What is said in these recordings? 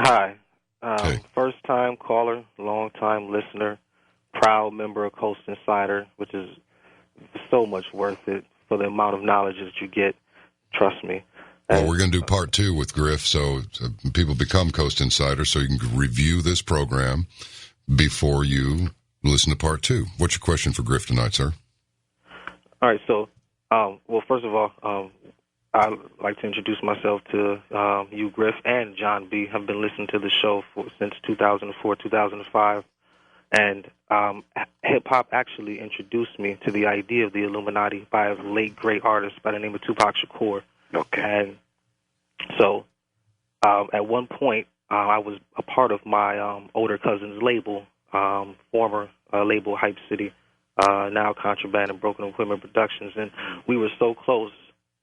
Hi. Okay. First-time caller, long-time listener, proud member of Coast Insider, which is so much worth it for the amount of knowledge that you get. Trust me. Well, we're going to do part 2 with Griff, so people become Coast Insiders, so you can review this program before you listen to part 2. What's your question for Griff tonight, sir? All right, so, well, first of all, I'd like to introduce myself to you, Griff, and John B. I've been listening to the show since 2004, 2005, and hip-hop actually introduced me to the idea of the Illuminati by a late, great artist by the name of Tupac Shakur. Okay. And so at one point, I was a part of my older cousin's label, former label Hype City, now Contraband and Broken Equipment Productions, and we were so close.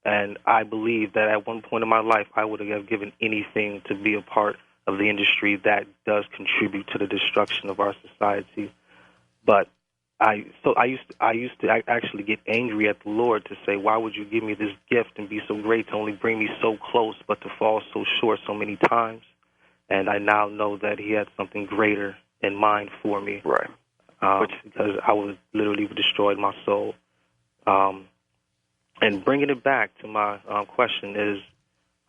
And I believe that at one point in my life, I would have given anything to be a part of the industry that does contribute to the destruction of our society. But I used to actually get angry at the Lord to say, why would you give me this gift and be so great to only bring me so close, but to fall so short so many times? And I now know that He had something greater in mind for me. Right. Because I was literally destroyed my soul. And bringing it back to my question is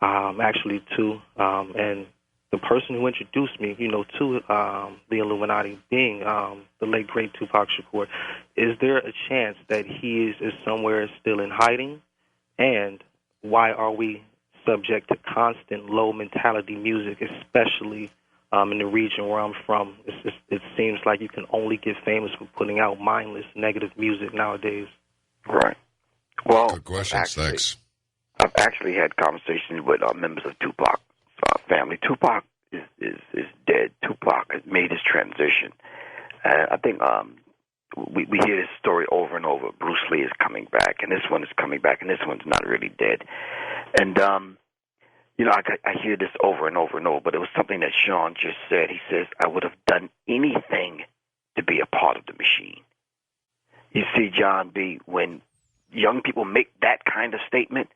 actually to, and the person who introduced me, to the Illuminati being the late, great Tupac Shakur, is there a chance that he is somewhere still in hiding? And why are we subject to constant low mentality music, especially in the region where I'm from? It seems like you can only get famous for putting out mindless, negative music nowadays. Right. Well, good questions. Thanks. I've actually had conversations with members of Tupac's family. Tupac is dead. Tupac has made his transition. I think we hear this story over and over. Bruce Lee is coming back, and this one is coming back, and this one's not really dead. And, I hear this over and over and over, but it was something that Sean just said. He says, I would have done anything to be a part of the machine. You see, John B., when young people make that kind of statement,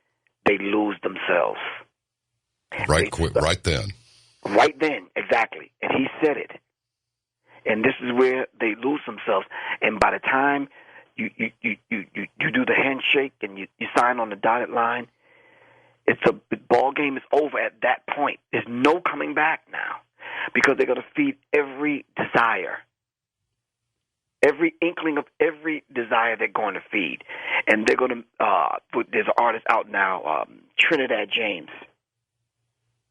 they lose themselves. Right then. Right then, exactly. And he said it. And this is where they lose themselves. And by the time you do the handshake and you sign on the dotted line, the ball game is over at that point. There's no coming back now, because they're going to feed every desire. Every inkling of every desire they're going to feed. And they're going to, there's an artist out now, Trinidad James.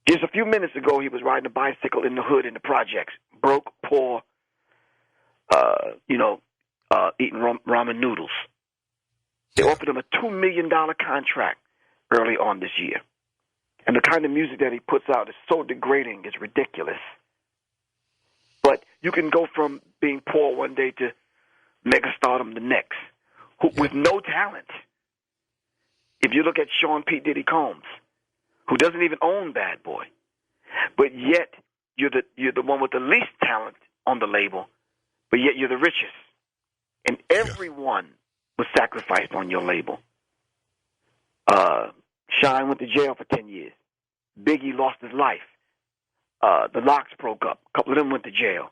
Just a few minutes ago, he was riding a bicycle in the hood in the projects. Broke, poor, eating ramen noodles. They offered him a $2 million contract early on this year. And the kind of music that he puts out is so degrading, it's ridiculous. But you can go from being poor one day to megastardom the next, with no talent. If you look at Sean P. Diddy Combs, who doesn't even own Bad Boy, but yet you're the one with the least talent on the label, but yet you're the richest. And everyone was sacrificed on your label. Shine went to jail for 10 years. Biggie lost his life. The Locks broke up. A couple of them went to jail.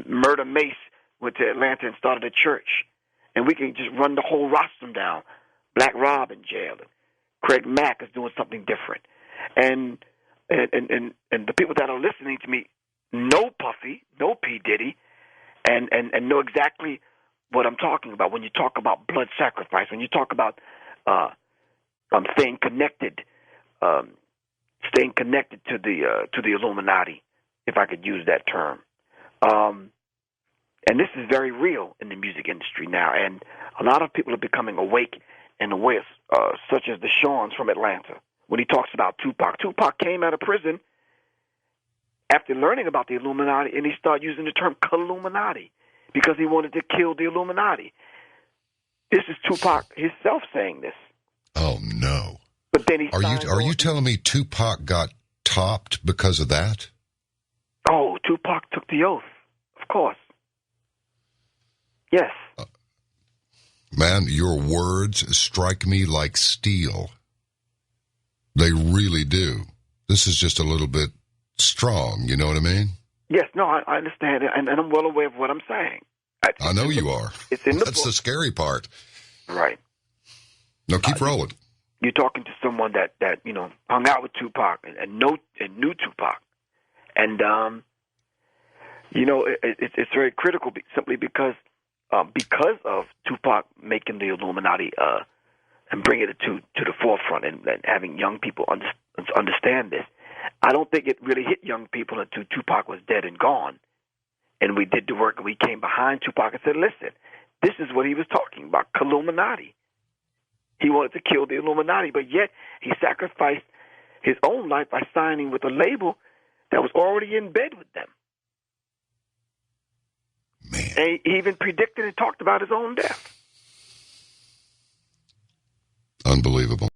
Murder Mace went to Atlanta and started a church. And we can just run the whole roster down. Black Rob in jail. And Craig Mack is doing something different. And the people that are listening to me know Puffy, know P. Diddy, and know exactly what I'm talking about when you talk about blood sacrifice, when you talk about staying connected to the Illuminati, if I could use that term. And this is very real in the music industry now, and a lot of people are becoming awake and aware, such as the Shawns from Atlanta. When he talks about Tupac, Tupac came out of prison after learning about the Illuminati, and he started using the term Illuminati because he wanted to kill the Illuminati. This is Tupac himself saying this. Oh no! But then Are you telling me Tupac got topped because of that? Oh, Tupac took the oath, of course. Yes. Man, your words strike me like steel. They really do. This is just a little bit strong. You know what I mean? Yes, no, I understand it, and I'm well aware of what I'm saying. I know you are. It's in the That's book. the scary part. Right. No, keep rolling. You're talking to someone that hung out with Tupac and knew Tupac, and it's very critical simply because of Tupac making the Illuminati and bringing it to the forefront and having young people understand this. I don't think it really hit young people until Tupac was dead and gone, and we did the work and we came behind Tupac and said, "Listen, this is what he was talking about, Illuminati." He wanted to kill the Illuminati, but yet he sacrificed his own life by signing with a label that was already in bed with them. Man. And he even predicted and talked about his own death. Unbelievable.